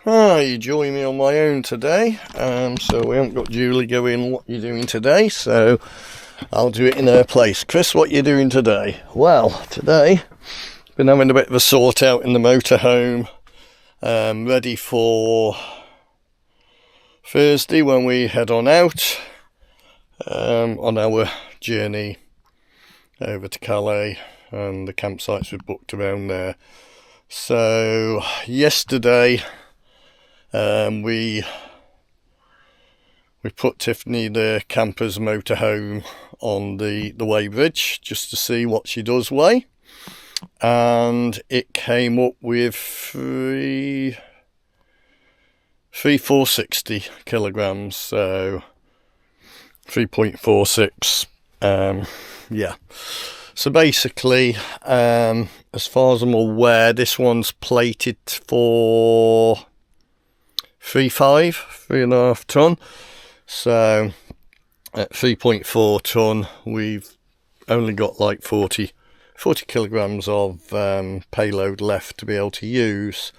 Hi, you join me on my own today. So we haven't got Julie going, what you doing today? So I'll do it in her place. Chris, what you doing today? Well, today, been having a bit of a sort out in the motorhome. Ready for Thursday when we head on out on our journey over to Calais and the campsites we've booked around there. So yesterday we put Tiffany, the camper's motorhome, on the weighbridge just to see what she does weigh, and it came up with 460 kilograms, so 3.46. Yeah. So basically, as far as I'm aware, this one's plated for 3.5 ton. So at 3.4 ton, we've only got like 40 kilograms of payload left to be able to use.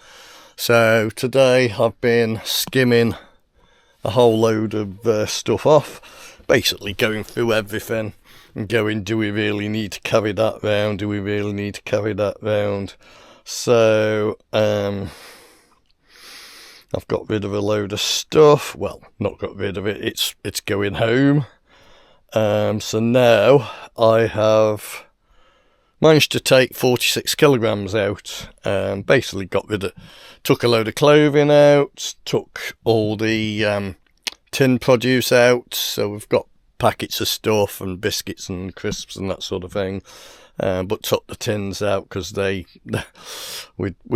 So today I've been skimming a whole load of stuff off, basically going through everything and going, do we really need to carry that round? Do we really need to carry that round? So I've got rid of a load of stuff. Well, not got rid of it. It's going home. So now I have managed to take 46 kilograms out. Basically took a load of clothing out, took all the tin produce out. So we've got packets of stuff and biscuits and crisps and that sort of thing. But took the tins out because we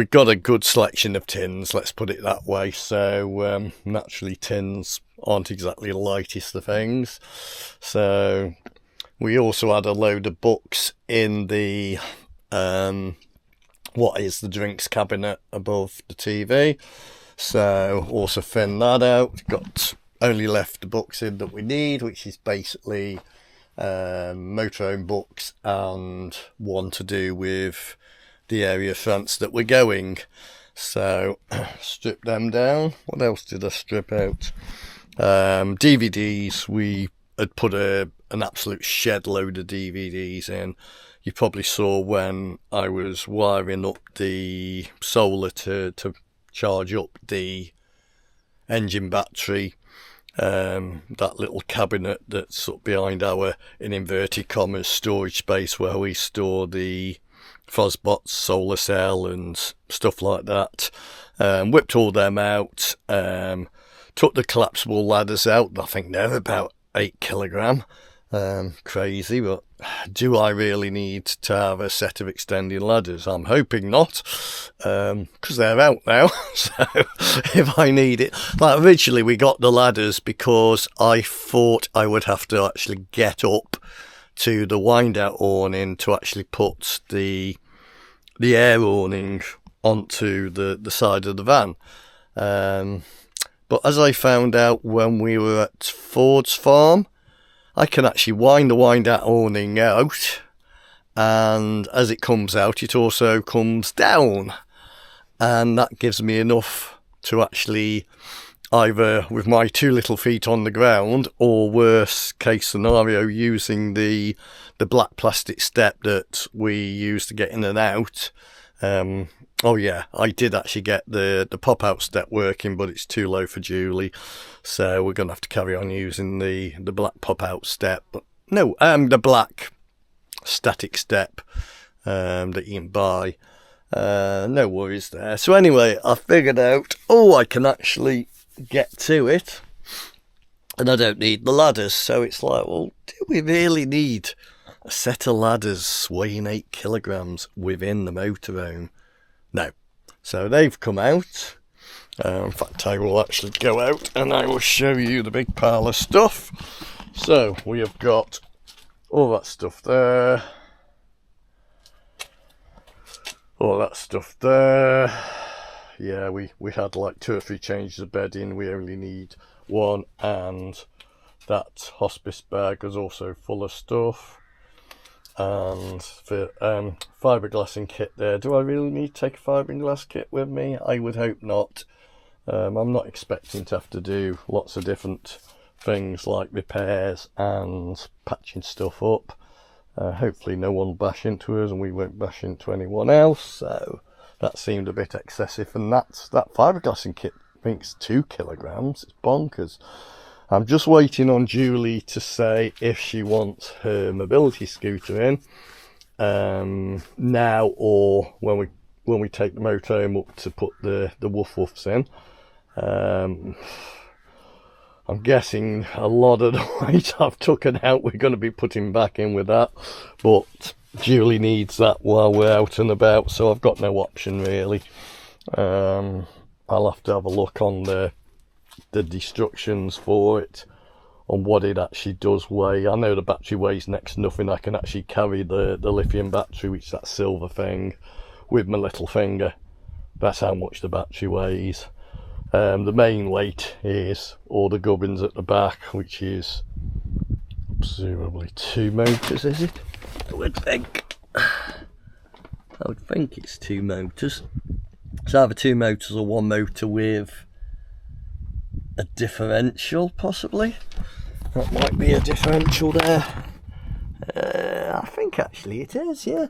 got a good selection of tins, let's put it that way. So naturally tins aren't exactly the lightest of things. So we also had a load of books in the what is the drinks cabinet above the TV. So also thinned that out. Got only left the books in that we need, which is basically motorhome books and one to do with the area of France that we're going. So strip them down. What else did I strip out? DVDs. We had put an absolute shed load of DVDs in. You probably saw when I was wiring up the solar to charge up the engine battery. That little cabinet that's sort of behind our, in inverted commas, storage space where we store the Fosbots, solar cell and stuff like that. Whipped all them out, took the collapsible ladders out. I think they're about 8 kilogram. Crazy, but do I really need to have a set of extending ladders? I'm hoping not, because they're out now. So if I need it, like originally we got the ladders because I thought I would have to actually get up to the wind out awning to actually put the air awning onto the side of the van. But as I found out when we were at Ford's farm, I can actually wind the wind out awning out, and as it comes out, it also comes down, and that gives me enough to actually either with my 2 little feet on the ground, or worst case scenario, using the black plastic step that we use to get in and out. Oh yeah, I did actually get the pop-out step working, but it's too low for Julie, so we're going to have to carry on using the black pop-out step. But no, the black static step that you can buy. No worries there. So anyway, I figured out, I can actually get to it, and I don't need the ladders. So it's like, well, do we really need a set of ladders weighing 8 kilograms within the motorhome? No. So they've come out. In fact, I will actually go out and I will show you the big pile of stuff. So we have got all that stuff there. All that stuff there. Yeah, we had like 2 or 3 changes of bedding. We only need 1, and that hospice bag is also full of stuff. And for fiberglassing kit there. Do I really need to take a fiberglass kit with me? I would hope not. I'm not expecting to have to do lots of different things like repairs and patching stuff up. Hopefully no one will bash into us and we won't bash into anyone else, so that seemed a bit excessive. And that fiberglassing kit, I think it's 2 kilograms. It's bonkers. I'm just waiting on Julie to say if she wants her mobility scooter in now, or when we take the motorhome up to put the woof woofs in. I'm guessing a lot of the weight I've taken out we're going to be putting back in with that, but Julie needs that while we're out and about, so I've got no option really. I'll have to have a look on the destructions for it, on what it actually does weigh. I know the battery weighs next to nothing. I can actually carry the lithium battery, which is that silver thing, with my little finger. That's how much the battery weighs. The main weight is all the gubbins at the back, which is presumably 2 motors, is it? I would think it's 2 motors. It's either 2 motors or 1 motor with a differential, possibly. That might be a differential there. I think actually it is, yeah.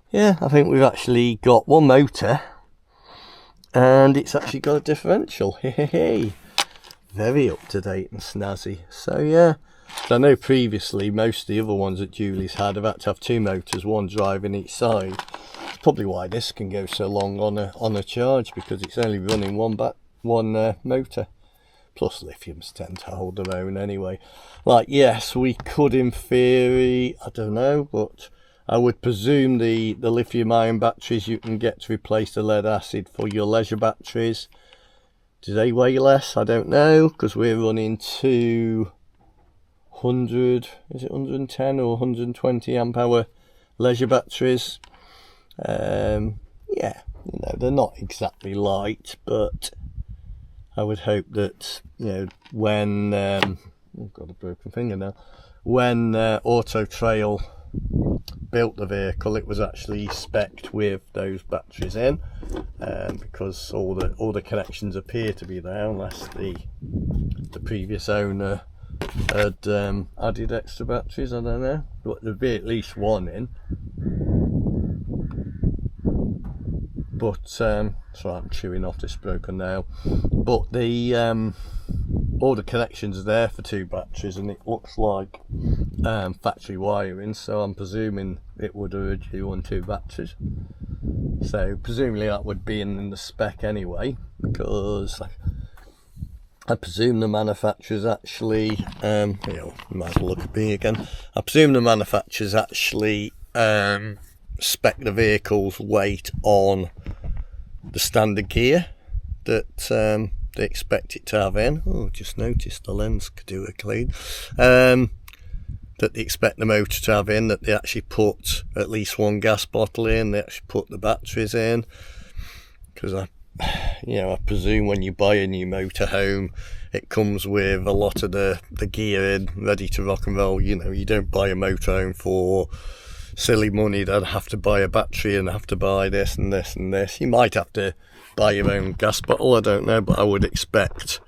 Yeah, I think we've actually got 1 motor and it's actually got a differential. Hey, very up to date and snazzy. So yeah, I know previously most of the other ones that Julie's had have had to have 2 motors, 1 driving each side. That's probably why this can go so long on a charge, because it's only running one motor. Plus lithiums tend to hold their own anyway. Like, yes, we could in theory, I don't know, but I would presume the lithium ion batteries you can get to replace the lead acid for your leisure batteries. Do they weigh less? I don't know, because we're running 200, is it 110 or 120 amp hour leisure batteries. Yeah, you know, they're not exactly light, but I would hope that, you know, when I've got a broken finger now, when Auto Trail built the vehicle, it was actually spec'd with those batteries in, because all the connections appear to be there, unless the previous owner had added extra batteries. I don't know, but there'd be at least 1 in. But sorry, I'm chewing off this broken nail. But the all the connections are there for 2 batteries, and it looks like factory wiring, so I'm presuming it would urge you on 2 batteries. So presumably that would be in the spec anyway, because I presume the manufacturers actually might as well look at me again. I presume the manufacturers actually spec the vehicle's weight on the standard gear that they expect it to have in. Oh, just noticed the lens could do a clean. That they expect the motor to have in, that they actually put at least 1 gas bottle in, they actually put the batteries in. Because I presume when you buy a new motorhome, it comes with a lot of the gear in, ready to rock and roll. You know, you don't buy a motorhome for silly money that have to buy a battery and have to buy this and this and this. You might have to buy your own gas bottle, I don't know, but I would expect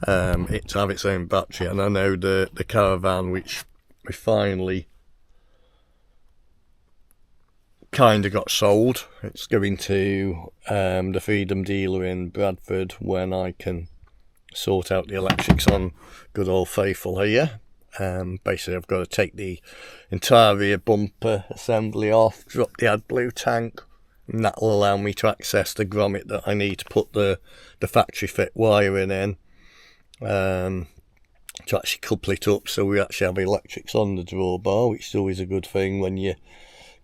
it to have its own battery. And I know the Caravan, which we finally kind of got sold, it's going to the Freedom dealer in Bradford when I can sort out the electrics on good old faithful here. Basically I've got to take the entire rear bumper assembly off, drop the AdBlue tank, and that will allow me to access the grommet that I need to put the factory fit wiring in, to actually couple it up so we actually have electrics on the drawbar, which is always a good thing when you're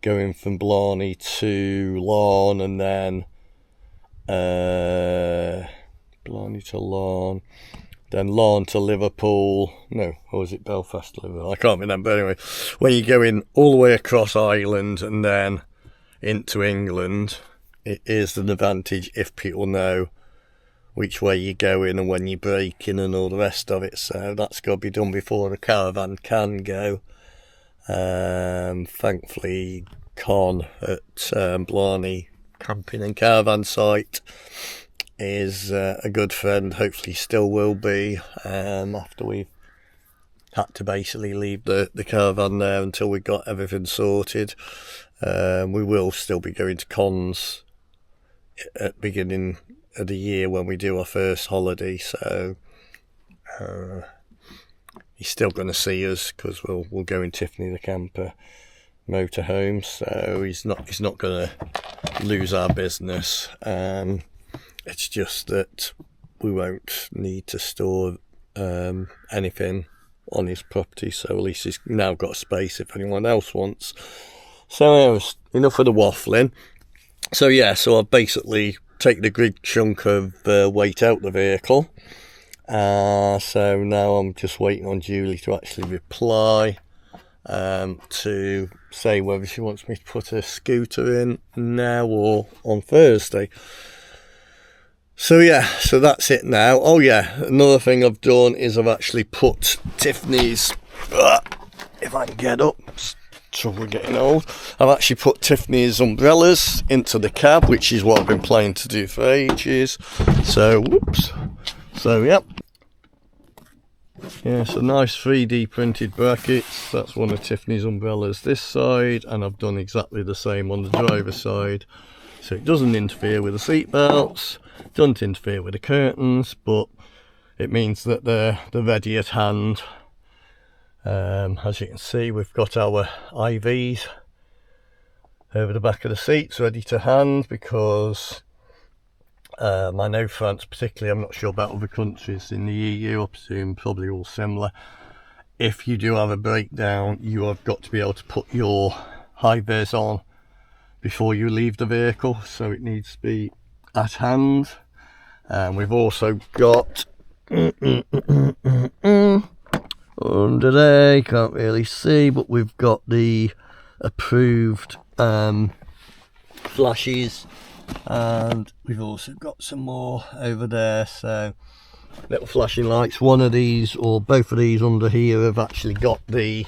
going from Blarney to Larne, and then Blarney to Larne, then Larne to Liverpool, no, or was it Belfast to Liverpool? I can't remember. Anyway, when you're going all the way across Ireland and then into England, it is an advantage if people know which way you're going and when you're braking and all the rest of it. So that's got to be done before the Caravan can go. Thankfully, Con at Blarney Camping and Caravan site is a good friend, hopefully still will be, after we've had to basically leave the caravan there until we got everything sorted. We will still be going to cons at the beginning of the year when we do our first holiday, so he's still going to see us because we'll go in Tiffany the camper motorhome, so he's not going to lose our business. It's just that we won't need to store anything on his property, so at least he's now got space if anyone else wants. So enough of the waffling. So yeah, so I've basically taken a good chunk of weight out the vehicle. So now I'm just waiting on Julie to actually reply to say whether she wants me to put a scooter in now or on Thursday. So yeah, so that's it now. Oh yeah, another thing I've done is I've actually put Tiffany's, if I can get up, trouble getting old, I've actually put Tiffany's umbrellas into the cab, which is what I've been planning to do for ages. So whoops, so yep, yeah, so nice 3D printed brackets. That's one of Tiffany's umbrellas this side, and I've done exactly the same on the driver's side, so it doesn't interfere with the seat belts, doesn't interfere with the curtains, but it means that they're ready at hand. As you can see, we've got our IVs over the back of the seats ready to hand, because I know France particularly, I'm not sure about other countries in the EU, I presume probably all similar. If you do have a breakdown, you have got to be able to put your high vis on before you leave the vehicle, so it needs to be at hand. And we've also got under there, can't really see, but we've got the approved flashes, and we've also got some more over there, so little flashing lights. One of these, or both of these under here, have actually got the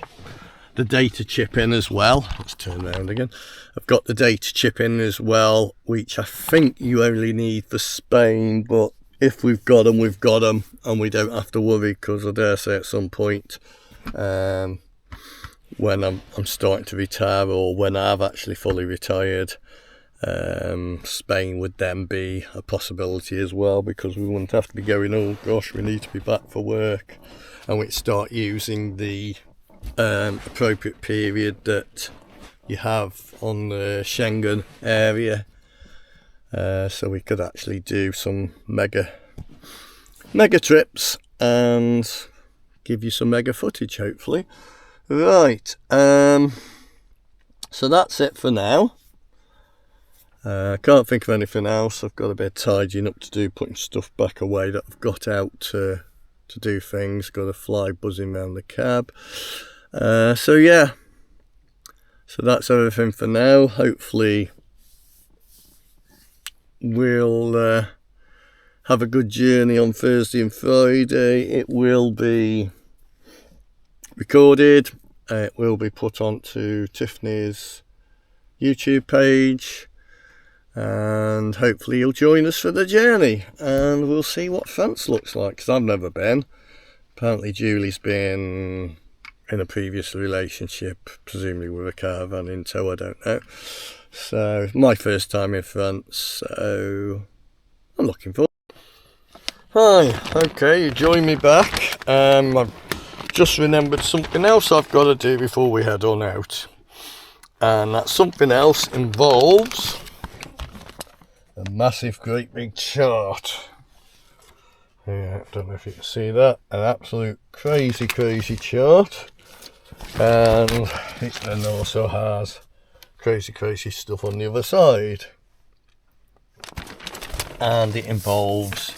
data chip in as well. Let's turn around again. I've got the data chip in as well, which I think you only need for Spain, but if we've got them, we've got them, and we don't have to worry, because I dare say at some point when I'm starting to retire, or when I've actually fully retired, Spain would then be a possibility as well, because we wouldn't have to be going, oh gosh, we need to be back for work, and we'd start using the appropriate period that you have on the Schengen area. So we could actually do some mega trips and give you some mega footage, hopefully. Right, so that's it for now. Can't think of anything else. I've got a bit of tidying up to do, putting stuff back away that I've got out to do things. Got a fly buzzing around the cab. So yeah, so that's everything for now. Hopefully we'll have a good journey on Thursday and Friday. It will be recorded. It will be put onto Tiffany's YouTube page, and hopefully you'll join us for the journey, and we'll see what France looks like, because I've never been. Apparently Julie's been in a previous relationship, presumably with a caravan in tow, I don't know. So my first time in France, so I'm looking forward. Hi, okay, you join me back. I've just remembered something else I've got to do before we head on out, and that something else involves a massive great big chart. Yeah, I don't know if you can see that, an absolute crazy chart, and it then also has crazy stuff on the other side, and it involves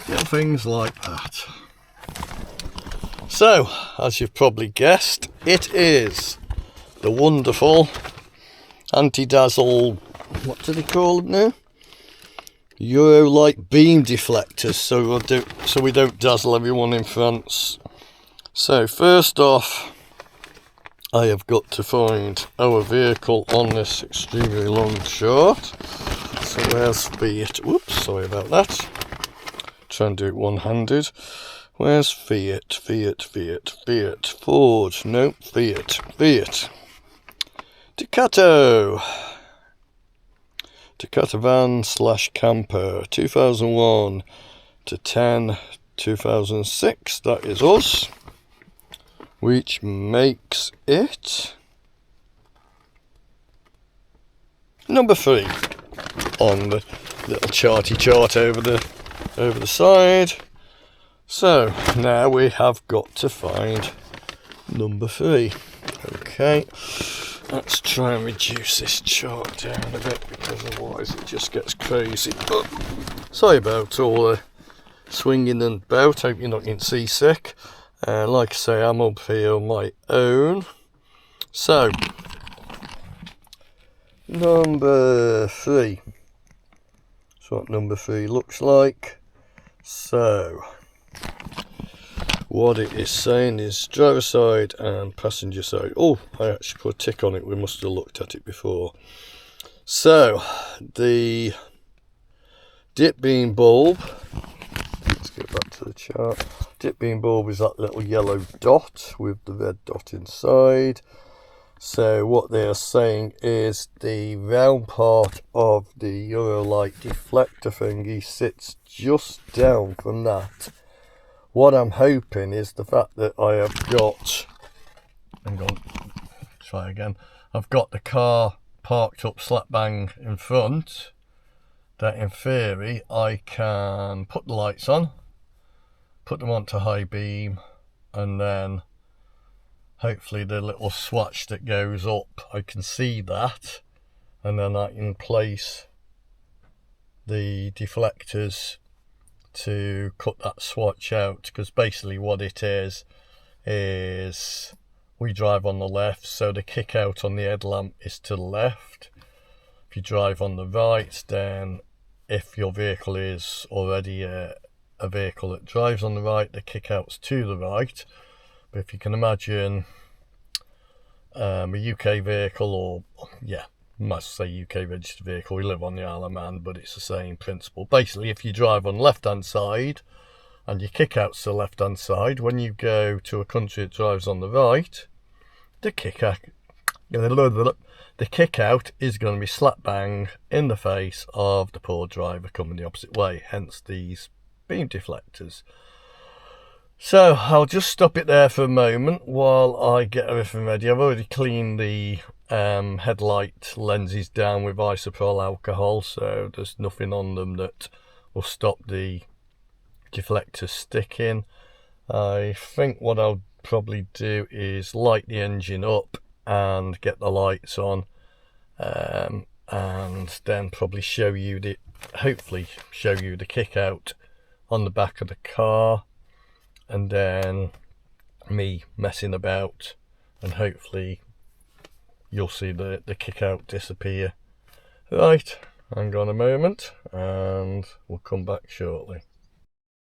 little things like that. So, as you've probably guessed, it is the wonderful anti-dazzle, what do they call them now? Eurolight beam deflectors, so we don't dazzle everyone in France. So first off, I have got to find our vehicle on this extremely long chart. So where's Fiat? Whoops, sorry about that. Try and do it one-handed. Where's Fiat? Fiat. Ford, nope, Fiat. Ducato van / camper, 2001 to 2006, that is us, which makes it number 3 on the little chart over the side. So now we have got to find number 3. Okay, let's try and reduce this chart down a bit, because otherwise it just gets crazy. But sorry about all the swinging and about. Hope you're not getting seasick. Like I say, I'm up here on my own. So number 3. That's what number 3 looks like. So what it is saying is driver side and passenger side. Oh, I actually put a tick on it. We must have looked at it before. So the dip beam bulb, let's get back to the chart. Dip beam bulb is that little yellow dot with the red dot inside. So what they are saying is the round part of the Eurolight deflector thingy sits just down from that. What I'm hoping is the fact that I have got, hang on, try again, I've got the car parked up slap bang in front, that in theory I can put the lights on, put them onto high beam, and then hopefully the little swatch that goes up, I can see that, and then I can place the deflectors to cut that swatch out, because basically what it is we drive on the left, so the kick out on the headlamp is to the left. If you drive on the right, then if your vehicle is already a vehicle that drives on the right, the kick out's to the right. But if you can imagine a UK vehicle, or must say UK registered vehicle, we live on the Isle of Man, but it's the same principle. Basically, if you drive on the left hand side and your kick out's to the left hand side, when you go to a country that drives on the right, the kick out is going to be slap bang in the face of the poor driver coming the opposite way, hence these beam deflectors. So I'll just stop it there for a moment while I get everything ready. I've already cleaned the headlight lenses down with isopropyl alcohol, so there's nothing on them that will stop the deflector sticking. I think what I'll probably do is light the engine up and get the lights on, and then probably hopefully show you the kick out on the back of the car, and then me messing about, and hopefully you'll see the kick out disappear. Right, hang on a moment and we'll come back shortly.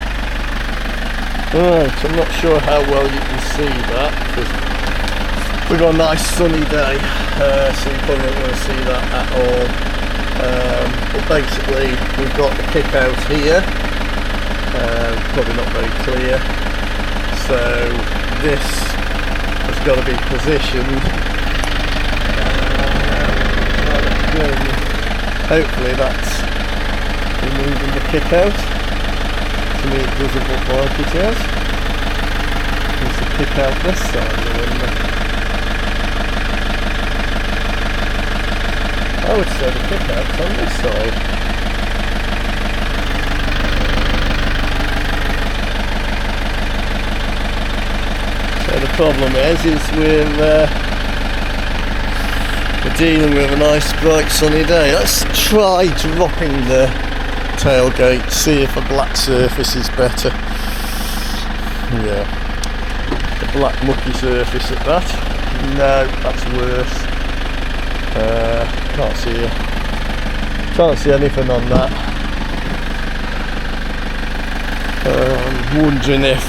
Right, I'm not sure how well you can see that, because we've got a nice sunny day, so you probably don't want to see that at all. But basically we've got the kick out here, probably not very clear. So this has got to be positioned. Hopefully that's removing the kick out. To me it doesn't look like it is. There's the kick out this side of the window. I would say the kick out's on this side. The problem is we're dealing with a nice bright sunny day. Let's try dropping the tailgate, see if a black surface is better. Yeah, the black mucky surface at that. No, that's worse. Can't see anything on that. I'm wondering if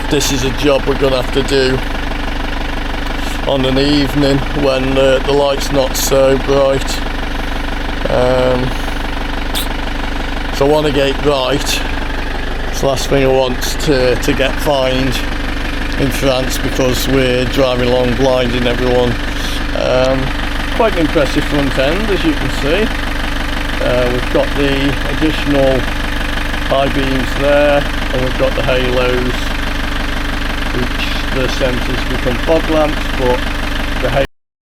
this is a job we're going to have to do on an evening when the light's not so bright. So I want to get it right. It's the last thing I want to get fined in France because we're driving along blinding everyone. Quite an impressive front end, as you can see. We've got the additional high beams there, and we've got the halos, which the centres become fog lamps, but